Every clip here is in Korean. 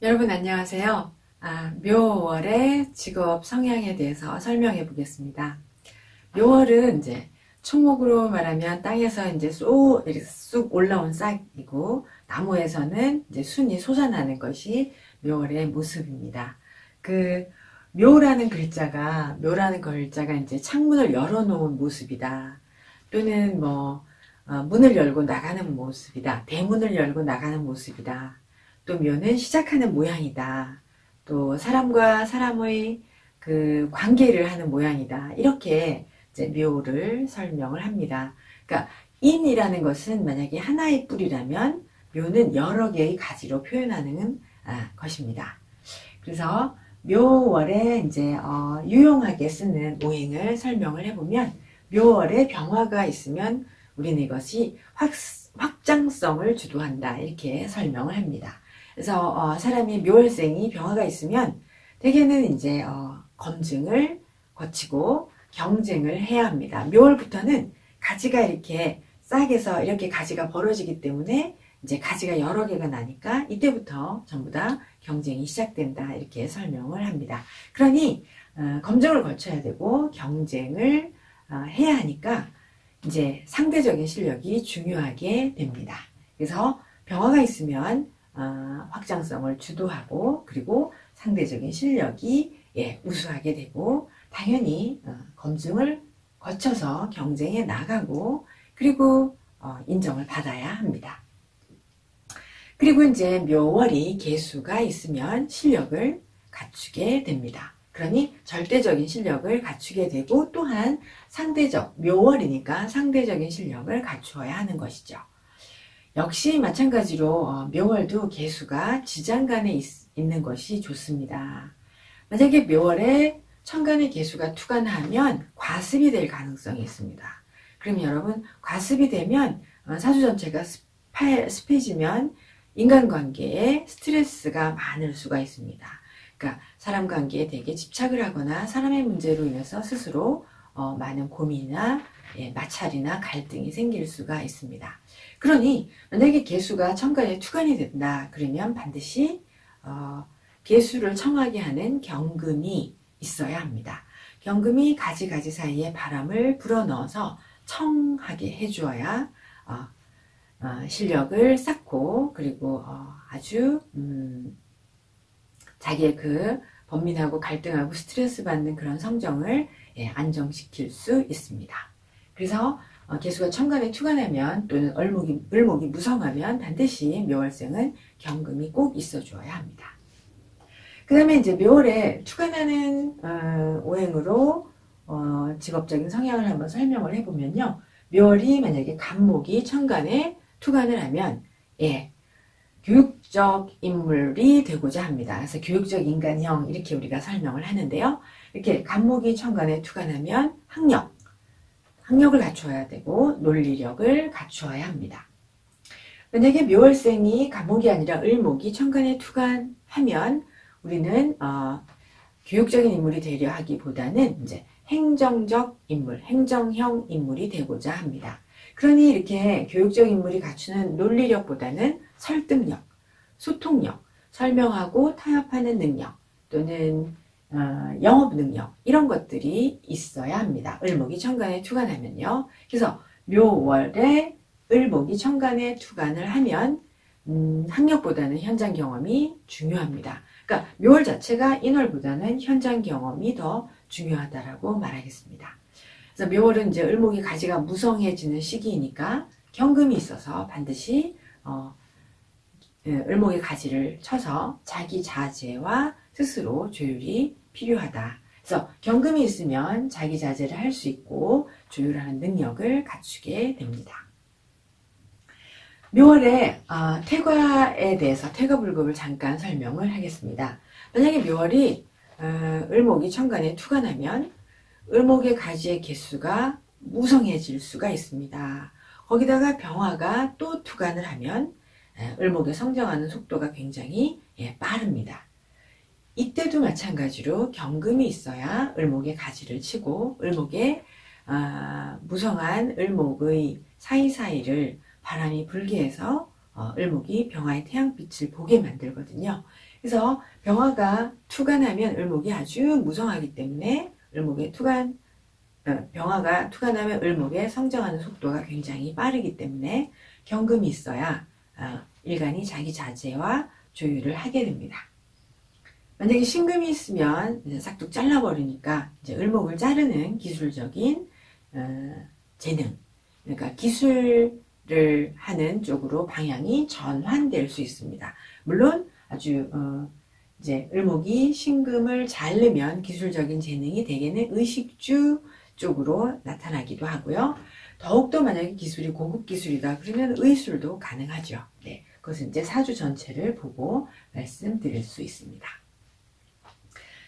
여러분 안녕하세요. 묘월의 직업 성향에 대해서 설명해 보겠습니다. 묘월은 이제 초목으로 말하면 땅에서 이제 이렇게 쑥 올라온 싹이고, 나무에서는 이제 순이 솟아나는 것이 묘월의 모습입니다. 그 묘라는 글자가 이제 창문을 열어놓은 모습이다. 또는 문을 열고 나가는 모습이다. 대문을 열고 나가는 모습이다. 또 묘는 시작하는 모양이다. 또 사람과 사람의 그 관계를 하는 모양이다. 이렇게 이제 묘를 설명을 합니다. 그러니까 인이라는 것은 만약에 하나의 뿌리라면 묘는 여러 개의 가지로 표현하는 것입니다. 그래서 묘월에 이제 유용하게 쓰는 오행을 설명을 해보면, 묘월에 병화가 있으면 우리는 이것이 확장성을 주도한다, 이렇게 설명을 합니다. 그래서 사람이 묘월생이 병화가 있으면 대개는 이제 검증을 거치고 경쟁을 해야 합니다. 묘월부터는 가지가 이렇게 싹에서 이렇게 가지가 벌어지기 때문에 이제 가지가 여러 개가 나니까 이때부터 전부 다 경쟁이 시작된다, 이렇게 설명을 합니다. 그러니 검증을 거쳐야 되고 경쟁을 해야 하니까 이제 상대적인 실력이 중요하게 됩니다. 그래서 병화가 있으면 확장성을 주도하고, 그리고 상대적인 실력이 우수하게 되고, 당연히 검증을 거쳐서 경쟁에 나가고, 그리고 인정을 받아야 합니다. 그리고 이제 묘월이 개수가 있으면 실력을 갖추게 됩니다. 그러니 절대적인 실력을 갖추게 되고, 또한 묘월이니까 상대적인 실력을 갖추어야 하는 것이죠. 역시 마찬가지로 묘월도 개수가 지장간에 있는 것이 좋습니다. 만약에 묘월에 천간의 개수가 투간하면 과습이 될 가능성이 있습니다. 그럼 여러분, 과습이 되면 사주 전체가 습해지면 인간관계에 스트레스가 많을 수가 있습니다. 그러니까 사람 관계에 되게 집착을 하거나 사람의 문제로 인해서 스스로 많은 고민이나 마찰이나 갈등이 생길 수가 있습니다. 그러니 만약에 개수가 천간에 투간이 된다, 그러면 반드시 개수를 청하게 하는 경금이 있어야 합니다. 경금이 가지 사이에 바람을 불어넣어서 청하게 해주어야 실력을 쌓고, 그리고 아주 자기의 그 번민하고 갈등하고 스트레스 받는 그런 성정을 안정시킬 수 있습니다. 그래서 개수가 천간에 투간하면, 또는 을목이 무성하면 반드시 묘월생은 경금이 꼭 있어 주어야 합니다. 그 다음에 이제 묘월에 투간하는 오행으로 직업적인 성향을 한번 설명을 해보면요, 묘월이 만약에 간목이 천간에 투간을 하면 교육적 인물이 되고자 합니다. 그래서 교육적 인간형, 이렇게 우리가 설명을 하는데요, 이렇게 간목이 천간에 투간하면 학력을 갖추어야 되고 논리력을 갖추어야 합니다. 만약에 묘월생이 간목이 아니라 을목이 천간에 투간하면 우리는 교육적인 인물이 되려 하기보다는 이제 행정적 인물, 행정형 인물이 되고자 합니다. 그러니 이렇게 교육적 인물이 갖추는 논리력보다는 설득력, 소통력, 설명하고 타협하는 능력, 또는 영업 능력, 이런 것들이 있어야 합니다. 을목이 천간에 투간하면요. 그래서 묘월에 을목이 천간에 투간을 하면 학력보다는 현장 경험이 중요합니다. 그러니까 묘월 자체가 인월보다는 현장 경험이 더 중요하다라고 말하겠습니다. 그래서 묘월은 이제 을목이 가지가 무성해지는 시기이니까 경금이 있어서 반드시 을목의 가지를 쳐서 자기 자제와 스스로 조율이 필요하다. 그래서 경금이 있으면 자기 자제를 할 수 있고 조율하는 능력을 갖추게 됩니다. 묘월에 태과에 대해서 태과불급을 잠깐 설명을 하겠습니다. 만약에 묘월이 을목이 천간에 투간하면 을목의 가지의 개수가 무성해질 수가 있습니다. 거기다가 병화가 또 투간을 하면 을목의 성장하는 속도가 굉장히 빠릅니다. 이때도 마찬가지로 경금이 있어야 을목의 가지를 치고, 을목의 무성한 을목의 사이사이를 바람이 불게 해서 을목이 병화의 태양빛을 보게 만들거든요. 그래서 병화가 투간하면 을목이 아주 무성하기 때문에 병화가 투간하면 을목의 성장하는 속도가 굉장히 빠르기 때문에 경금이 있어야 일간이 자기 자제와 조율을 하게 됩니다. 만약에 신금이 있으면 싹둑 잘라버리니까 이제 을목을 자르는 기술적인 재능, 그러니까 기술을 하는 쪽으로 방향이 전환될 수 있습니다. 물론 아주 이제 을목이 신금을 자르면 기술적인 재능이 대개는 의식주 쪽으로 나타나기도 하고요. 더욱더 만약에 기술이 고급 기술이다 그러면 의술도 가능하죠. 네, 그것은 이제 사주 전체를 보고 말씀드릴 수 있습니다.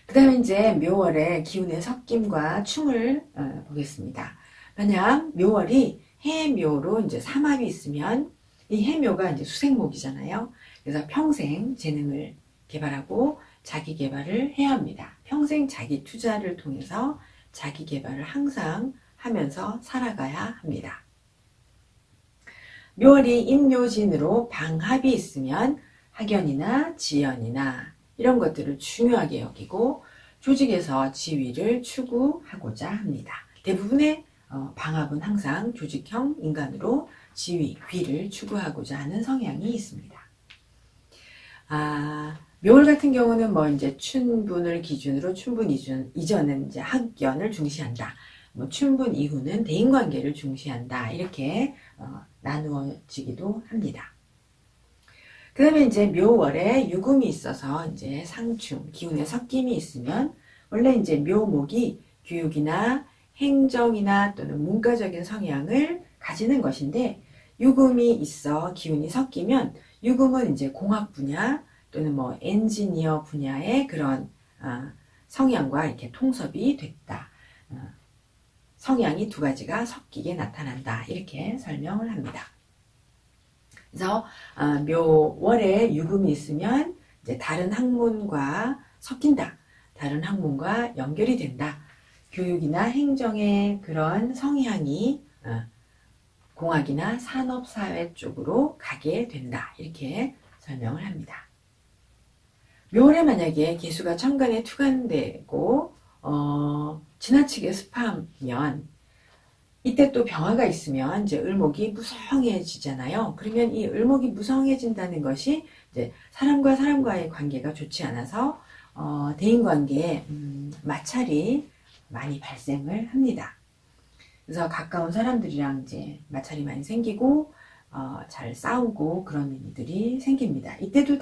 그 다음에 이제 묘월의 기운의 섞임과 충을 보겠습니다. 만약 묘월이 해묘로 이제 삼합이 있으면 이 해묘가 이제 수생목이잖아요. 그래서 평생 재능을 개발하고 자기 개발을 해야 합니다. 평생 자기 투자를 통해서 자기 개발을 항상 하면서 살아가야 합니다. 묘월이 임묘진으로 방합이 있으면 학연이나 지연이나 이런 것들을 중요하게 여기고 조직에서 지위를 추구하고자 합니다. 대부분의 방합은 항상 조직형 인간으로 지위, 귀를 추구하고자 하는 성향이 있습니다. 묘월 같은 경우는 뭐 이제 춘분을 기준으로 춘분 이전은 이제 학연을 중시한다. 뭐 춘분 이후는 대인관계를 중시한다. 이렇게 나누어지기도 합니다. 그 다음에 이제 묘월에 유금이 있어서 이제 상충, 기운의 섞임이 있으면 원래 이제 묘목이 교육이나 행정이나 또는 문과적인 성향을 가지는 것인데 유금이 있어 기운이 섞이면 유금은 이제 공학 분야 또는 뭐 엔지니어 분야의 그런 성향과 이렇게 통섭이 됐다. 성향이 두 가지가 섞이게 나타난다. 이렇게 설명을 합니다. 그래서 묘월에 유금이 있으면 이제 다른 학문과 섞인다. 다른 학문과 연결이 된다. 교육이나 행정의 그런 성향이 공학이나 산업사회 쪽으로 가게 된다. 이렇게 설명을 합니다. 묘월에 만약에 개수가 천간에 투간되고 지나치게 습하면 이때 또 병화가 있으면 이제 을목이 무성해지잖아요. 그러면 이 을목이 무성해진다는 것이 이제 사람과 사람과의 관계가 좋지 않아서 대인관계에 마찰이 많이 발생을 합니다. 그래서 가까운 사람들이랑 이제 마찰이 많이 생기고 잘 싸우고 그런 일들이 생깁니다. 이때도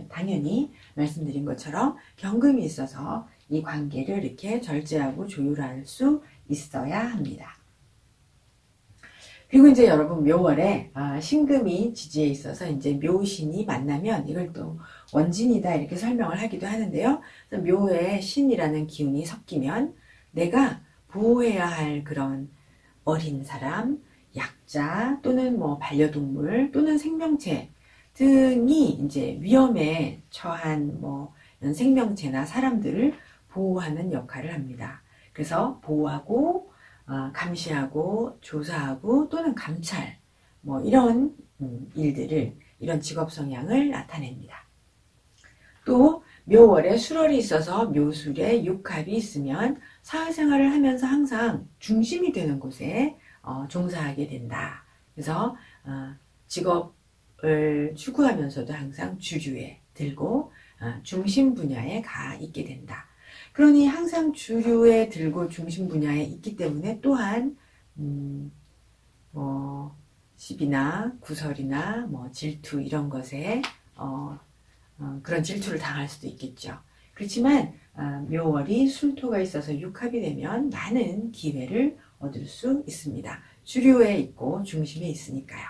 당연히 말씀드린 것처럼 경금이 있어서 이 관계를 이렇게 절제하고 조율할 수 있어야 합니다. 그리고 이제 여러분 묘월에 신금이 지지에 있어서 이제 묘신이 만나면 이걸 또 원진이다 이렇게 설명을 하기도 하는데요. 묘에 신이라는 기운이 섞이면 내가 보호해야 할 그런 어린 사람, 약자 또는 뭐 반려동물 또는 생명체 등이 이제 위험에 처한 뭐 이런 생명체나 사람들을 보호하는 역할을 합니다. 그래서 보호하고 감시하고 조사하고 또는 감찰 뭐 이런 일들을 이런 직업 성향을 나타냅니다. 또 묘월에 술월이 있어서 묘술에 육합이 있으면 사회생활을 하면서 항상 중심이 되는 곳에 종사하게 된다. 그래서 직업을 추구하면서도 항상 주류에 들고 중심 분야에 가 있게 된다. 그러니 항상 주류에 들고 중심 분야에 있기 때문에 또한 뭐 시비나 구설이나 뭐 질투 이런 것에 그런 질투를 당할 수도 있겠죠. 그렇지만 묘월이 술토가 있어서 육합이 되면 많은 기회를 얻을 수 있습니다. 주류에 있고 중심에 있으니까요.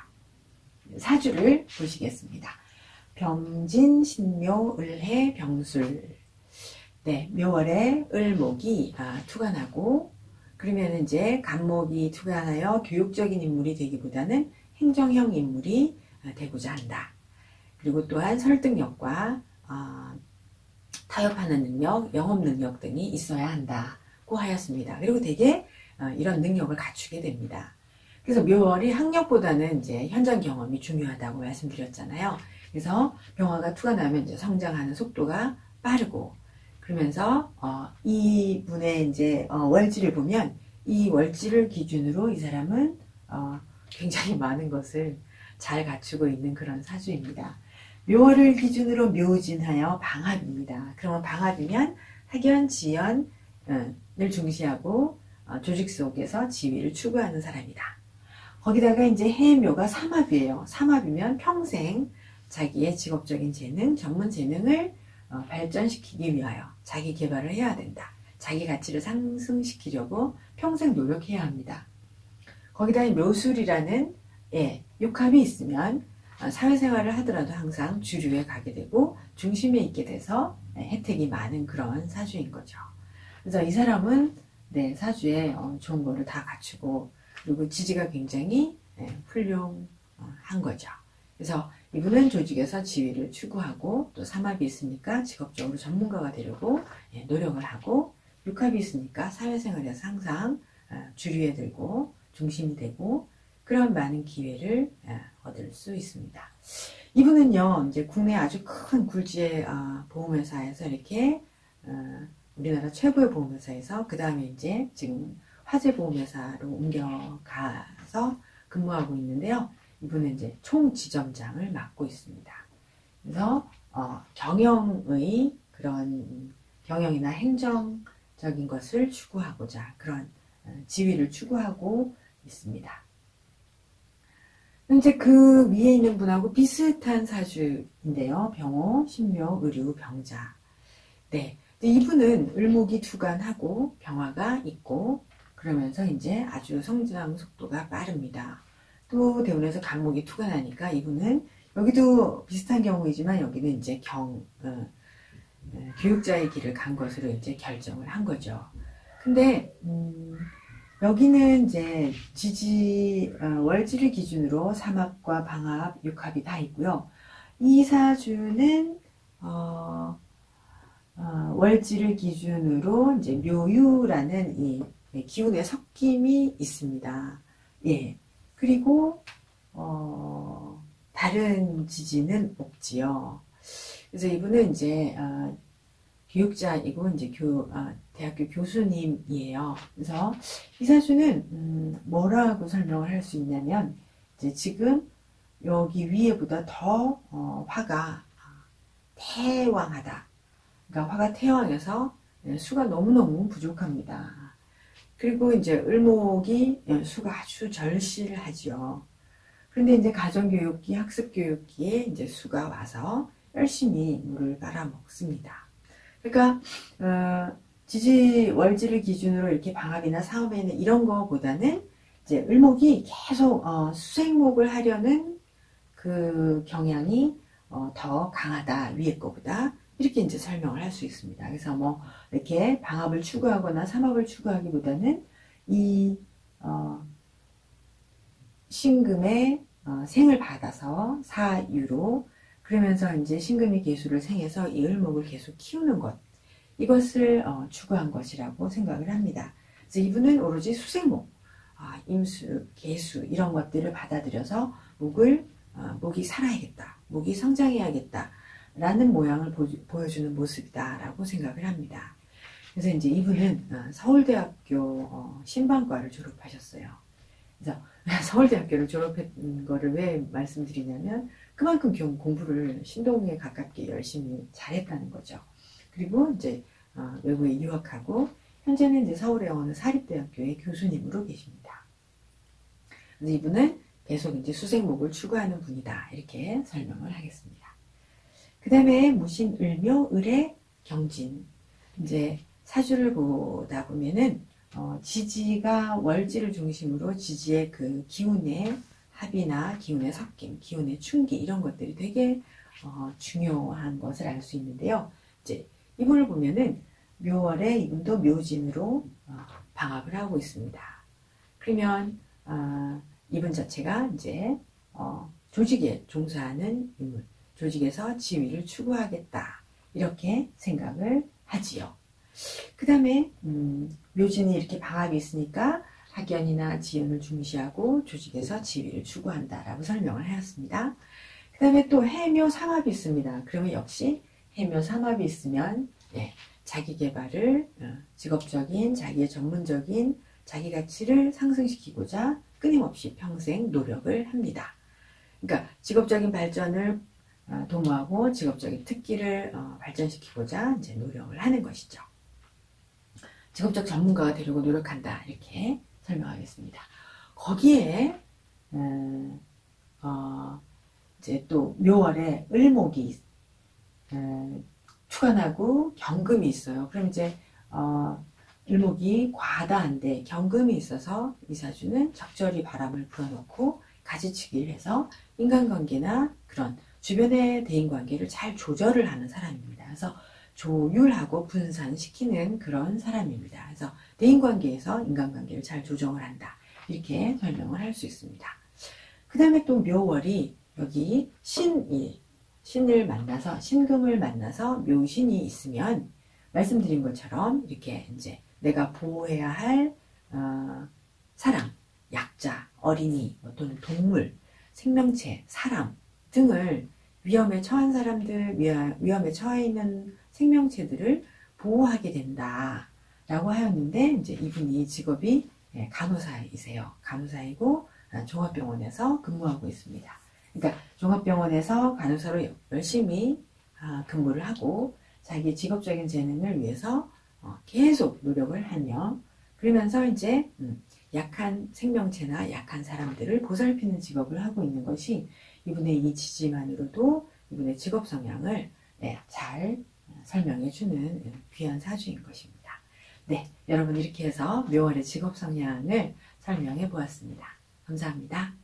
사주를 보시겠습니다. 병진, 신묘, 을해, 병술. 네, 묘월에 을목이 투간하고 그러면 이제 간목이 투간하여 교육적인 인물이 되기보다는 행정형 인물이 되고자 한다. 그리고 또한 설득력과 타협하는 능력, 영업 능력 등이 있어야 한다고 하였습니다. 그리고 되게 이런 능력을 갖추게 됩니다. 그래서 묘월이 학력보다는 이제 현장 경험이 중요하다고 말씀드렸잖아요. 그래서 병화가 투가 나면 이제 성장하는 속도가 빠르고, 그러면서 이분의 이제 월지를 보면 이 월지를 기준으로 이 사람은 굉장히 많은 것을 잘 갖추고 있는 그런 사주입니다. 묘월을 기준으로 묘진하여 방합입니다. 그러면 방합이면 학연, 지연을 중시하고 조직 속에서 지위를 추구하는 사람이다. 거기다가 이제 해묘가 삼합이에요. 삼합이면 평생 자기의 직업적인 재능, 전문 재능을 발전시키기 위하여 자기 개발을 해야 된다. 자기 가치를 상승시키려고 평생 노력해야 합니다. 거기다 묘술이라는 육합이 있으면 사회생활을 하더라도 항상 주류에 가게 되고 중심에 있게 돼서 혜택이 많은 그런 사주인 거죠. 그래서 이 사람은 사주에 좋은 거를 다 갖추고, 그리고 지지가 굉장히 훌륭한 거죠. 그래서 이분은 조직에서 지위를 추구하고, 또 삼합이 있으니까 직업적으로 전문가가 되려고 노력을 하고, 육합이 있으니까 사회생활에서 항상 주류에 들고 중심이 되고, 그런 많은 기회를 얻을 수 있습니다. 이분은요, 이제 국내 아주 큰 굴지의 보험회사에서 이렇게 우리나라 최고의 보험회사에서 그 다음에 이제 지금 화재보험회사로 옮겨가서 근무하고 있는데요. 이분은 이제 총지점장을 맡고 있습니다. 그래서 경영의 그런 경영이나 행정적인 것을 추구하고자 그런 지위를 추구하고 있습니다. 현재 그 위에 있는 분하고 비슷한 사주인데요. 병호, 신묘, 의류, 병자. 이분은 을목이 투간하고 병화가 있고, 그러면서 이제 아주 성장 속도가 빠릅니다. 또 대운에서 간목이 투간하니까 이분은 여기도 비슷한 경우이지만 여기는 이제 교육자의 길을 간 것으로 이제 결정을 한 거죠. 근데 여기는 이제 월지를 기준으로 삼합과 방합, 육합이 다 있고요. 이 사주는 월지를 기준으로 이제 묘유라는 이 기운의 섞임이 있습니다. 그리고 다른 지지는 없지요. 그래서 이분은 이제 교육자이고 이제 대학교 교수님이에요. 그래서 이 사주는 뭐라고 설명을 할 수 있냐면, 이제 지금 여기 위에보다 더 화가 태왕하다. 그러니까 화가 태왕해서 수가 너무너무 부족합니다. 그리고 이제 을목이 수가 아주 절실하죠. 그런데 이제 가정교육기, 학습교육기에 이제 수가 와서 열심히 물을 빨아먹습니다. 그러니까 월지를 기준으로 이렇게 방합이나 사업에는 이런 거보다는 이제 을목이 계속 수생목을 하려는 그 경향이 더 강하다, 위에 거보다. 이렇게 이제 설명을 할 수 있습니다. 그래서 뭐 이렇게 방합을 추구하거나 삼합을 추구하기보다는 이 신금의 생을 받아서 사유로, 그러면서 이제 신금이 계수를 생해서 이 을목을 계속 키우는 것, 이것을 추구한 것이라고 생각을 합니다. 그래서 이분은 오로지 수생목, 임수, 계수 이런 것들을 받아들여서 목이 살아야겠다, 목이 성장해야겠다 라는 모양을 보여주는 모습이다 라고 생각을 합니다. 그래서 이제 이분은 서울대학교 신방과를 졸업하셨어요. 그래서 서울대학교를 졸업한 거를 왜 말씀드리냐면, 그만큼 공부를 신동에 가깝게 열심히 잘했다는 거죠. 그리고 이제 외국에 유학하고, 현재는 이제 서울의 어느 사립대학교의 교수님으로 계십니다. 그래서 이분은 계속 이제 수생목을 추구하는 분이다, 이렇게 설명을 하겠습니다. 그 다음에 무신, 을묘, 을의 경진. 이제 사주를 보다 보면은 지지가 월지를 중심으로 지지의 그 기운의 합이나 기운의 섞임, 기운의 충기 이런 것들이 되게 중요한 것을 알 수 있는데요. 이제 이분을 보면은 묘월에 이분도 묘진으로 방합을 하고 있습니다. 그러면 이분 자체가 이제 조직에 종사하는 인물, 조직에서 지위를 추구하겠다, 이렇게 생각을 하지요. 그 다음에 묘진이 이렇게 방합이 있으니까 학연이나 지연을 중시하고 조직에서 지위를 추구한다라고 설명을 하였습니다. 그 그 다음에 또 해묘 삼합이 있습니다. 그러면 역시 해묘 삼합이 있으면 자기 개발을 직업적인 자기의 전문적인 자기 가치를 상승시키고자 끊임없이 평생 노력을 합니다. 그러니까 직업적인 발전을 도모하고 직업적인 특기를 발전시키고자 이제 노력을 하는 것이죠. 직업적 전문가가 되려고 노력한다 이렇게 설명하겠습니다. 거기에 이제 또 묘월에 을목이 주관하고 경금이 있어요. 그럼 이제 을목이 과다한데 경금이 있어서 이 사주는 적절히 바람을 불어넣고 가지치기를 해서 인간관계나 그런 주변의 대인관계를 잘 조절을 하는 사람입니다. 그래서 조율하고 분산시키는 그런 사람입니다. 그래서 대인관계에서 인간관계를 잘 조정을 한다. 이렇게 설명을 할 수 있습니다. 그 다음에 또 묘월이 여기 신을 만나서 신금을 만나서 묘신이 있으면 말씀드린 것처럼 이렇게 이제 내가 보호해야 할 사람, 약자, 어린이 또는 동물, 생명체, 사람 등을 위험에 처한 사람들, 위험에 처해 있는 생명체들을 보호하게 된다 라고 하였는데 이제 이분이 직업이 간호사이세요. 간호사이고 종합병원에서 근무하고 있습니다. 그러니까 종합병원에서 간호사로 열심히 근무를 하고 자기 직업적인 재능을 위해서 계속 노력을 하며 그러면서 이제 약한 생명체나 약한 사람들을 보살피는 직업을 하고 있는 것이 이분의 이 지지만으로도 이분의 직업 성향을 잘 설명해 주는 귀한 사주인 것입니다. 네, 여러분 이렇게 해서 묘월의 직업 성향을 설명해 보았습니다. 감사합니다.